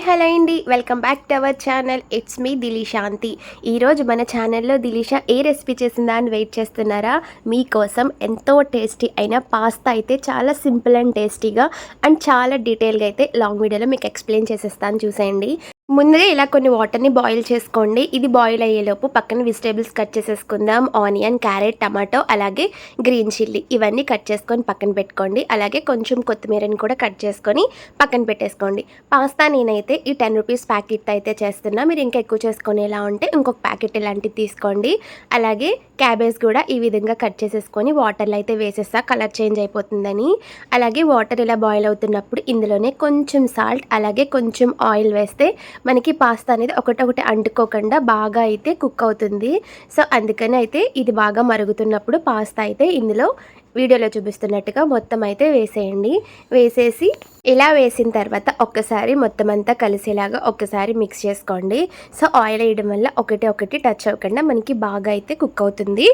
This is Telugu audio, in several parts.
హలో అండి, welcome back to our channel. It's me Dilishanti. ఈరోజు మన ఛానల్లో దిలీషా ఏ రెసిపీ చేసిందా అని వెయిట్ చేస్తున్నారా? మీకోసం ఎంతో టేస్టీ అయిన పాస్తా అయితే చాలా సింపుల్ అండ్ టేస్టీగా అండ్ చాలా డీటెయిల్గా అయితే లాంగ్ వీడియోలో మీకు ఎక్స్ప్లెయిన్ చేసేస్తాను, చూసేయండి. ముందుగా ఇలా కొన్ని వాటర్ని బాయిల్ చేసుకోండి. ఇది బాయిల్ అయ్యేలోపు పక్కన వెజిటేబుల్స్ కట్ చేసేసుకుందాం. ఆనియన్, క్యారెట్, టమాటో, అలాగే గ్రీన్ చిల్లీ ఇవన్నీ కట్ చేసుకొని పక్కన పెట్టుకోండి. అలాగే కొంచెం కొత్తిమీరని కూడా కట్ చేసుకొని పక్కన పెట్టేసుకోండి. పాస్తా నేనైతే ఈ 10 రూపీస్ ప్యాకెట్ అయితే చేస్తున్నా. మీరు ఇంకా ఎక్కువ చేసుకునేలా ఉంటే ఇంకొక ప్యాకెట్ ఇలాంటివి తీసుకోండి. అలాగే క్యాబేజ్ కూడా ఈ విధంగా కట్ చేసేసుకొని వాటర్లో అయితే వేసేస్తా, కలర్ చేంజ్ అయిపోతుందని. అలాగే వాటర్ ఇలా బాయిల్ అవుతున్నప్పుడు ఇందులోనే కొంచెం సాల్ట్ అలాగే కొంచెం ఆయిల్ వేస్తే మనకి పాస్తా అనేది ఒకటొకటి అంటుకోకుండా బాగా అయితే కుక్ అవుతుంది. సో అందుకని అయితే ఇది బాగా మరుగుతున్నప్పుడు పాస్తా అయితే ఇందులో వీడియోలో చూపిస్తున్నట్టుగా మొత్తం అయితే వేసేయండి. వేసేసి ఇలా వేసిన తర్వాత ఒక్కసారి మొత్తం అంతా కలిసేలాగా ఒక్కసారి మిక్స్ చేసుకోండి. సో ఆయిల్ వేయడం వల్ల ఒకటి టచ్ అవ్వకుండా మనకి బాగా అయితే కుక్ అవుతుంది.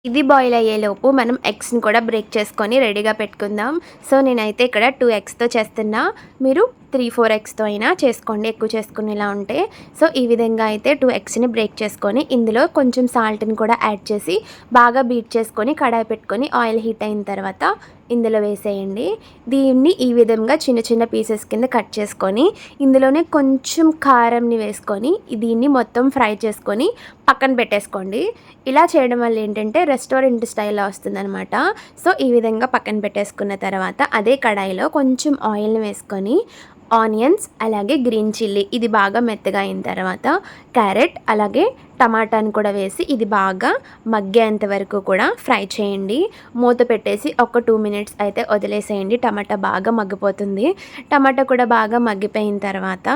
ఇది బాయిల్ అయ్యేలోపు మనం ఎగ్స్ని కూడా బ్రేక్ చేసుకొని రెడీగా పెట్టుకుందాం. సో నేనైతే ఇక్కడ 2 ఎగ్స్తో చేస్తున్నా. మీరు 3-4 ఎగ్స్తో అయినా చేసుకోండి, ఎక్కువ చేసుకునేలా ఉంటే. సో ఈ విధంగా అయితే 2 ఎగ్స్ని బ్రేక్ చేసుకొని ఇందులో కొంచెం సాల్ట్ని కూడా యాడ్ చేసి బాగా బీట్ చేసుకొని కడాయి పెట్టుకొని ఆయిల్ హీట్ అయిన తర్వాత ఇందులో వేసేయండి. దీన్ని ఈ విధంగా చిన్న చిన్న పీసెస్ కింద కట్ చేసుకొని ఇందులోనే కొంచెం కారంని వేసుకొని దీన్ని మొత్తం ఫ్రై చేసుకొని పక్కన పెట్టేసుకోండి. ఇలా చేయడం వల్ల ఏంటంటే రెస్టారెంట్ స్టైల్లో వస్తుందన్నమాట. సో ఈ విధంగా పక్కన పెట్టేసుకున్న తర్వాత అదే కడాయిలో కొంచెం ఆయిల్ని వేసుకొని ఆనియన్స్ అలాగే గ్రీన్ చిల్లీ ఇది బాగా మెత్తగా అయిన తర్వాత క్యారెట్ అలాగే టమాటాని కూడా వేసి ఇది బాగా మగ్గేంత వరకు కూడా ఫ్రై చేయండి. మూత పెట్టేసి ఒక 2 మినిట్స్ అయితే వదిలేసేయండి. టమాటా బాగా మగ్గిపోతుంది. టమాటా కూడా బాగా మగ్గిపోయిన తర్వాత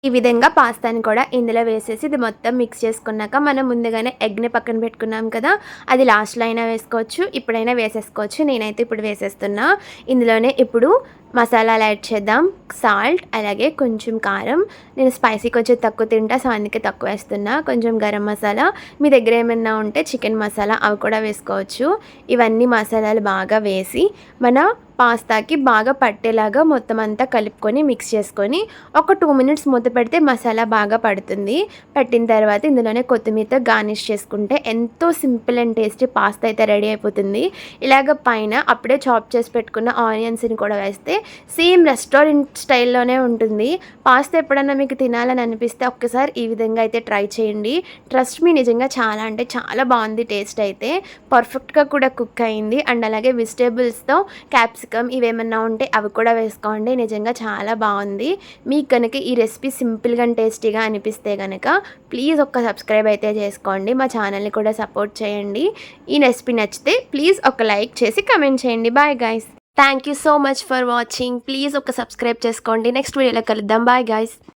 ఈ విధంగా పాస్తాని కూడా ఇందులో వేసేసి ఇది మొత్తం మిక్స్ చేసుకున్నాక మనం ముందుగానే ఎగ్ని పక్కన పెట్టుకున్నాం కదా, అది లాస్ట్లో అయినా వేసుకోవచ్చు, ఇప్పుడైనా వేసేసుకోవచ్చు. నేనైతే ఇప్పుడు వేసేస్తున్నా. ఇందులోనే ఇప్పుడు మసాలాలు యాడ్ చేద్దాం. సాల్ట్ అలాగే కొంచెం కారం. నేను స్పైసీ కొంచెం తక్కువ తింటా, సో అందుకే తక్కువ వేస్తున్నా. కొంచెం గరం మసాలా, మీ దగ్గర ఏమైనా ఉంటే చికెన్ మసాలా అవి కూడా వేసుకోవచ్చు. ఇవన్నీ మసాలాలు బాగా వేసి మన పాస్తాకి బాగా పట్టేలాగా మొత్తం అంతా కలుపుకొని మిక్స్ చేసుకొని ఒక 2 మినిట్స్ మూత పెడితే మసాలా బాగా పడుతుంది. పట్టిన తర్వాత ఇందులోనే కొత్తిమీరతో గార్నిష్ చేసుకుంటే ఎంతో సింపుల్ అండ్ టేస్టీ పాస్తా అయితే రెడీ అయిపోతుంది. ఇలాగ పైన అప్పుడే చాప్ చేసి పెట్టుకున్న ఆనియన్స్ని కూడా వేస్తే సేమ్ రెస్టారెంట్ స్టైల్లోనే ఉంటుంది. పాస్తా ఎప్పుడన్నా మీకు తినాలని అనిపిస్తే ఒక్కసారి ఈ విధంగా అయితే ట్రై చేయండి. ట్రస్ట్ మీ, నిజంగా చాలా అంటే చాలా బాగుంది. టేస్ట్ అయితే పర్ఫెక్ట్గా కూడా కుక్ అయింది. అండ్ అలాగే వెజిటేబుల్స్తో క్యాప్సికమ్ ఇవేమన్నా ఉంటే అవి కూడా వేసుకోండి. నిజంగా చాలా బాగుంది. మీకు కనుక ఈ రెసిపీ సింపుల్గా అండ్ టేస్టీగా అనిపిస్తే కనుక ప్లీజ్ ఒక్క సబ్స్క్రైబ్ అయితే చేసుకోండి. మా ఛానల్ని కూడా సపోర్ట్ చేయండి. ఈ రెసిపీ నచ్చితే ప్లీజ్ ఒక లైక్ చేసి కమెంట్ చేయండి. Bye guys, thank you so much for watching. Please ఒక సబ్స్క్రైబ్ చేసుకోండి. నెక్స్ట్ వీడియోలో కలుద్దాం. Bye guys.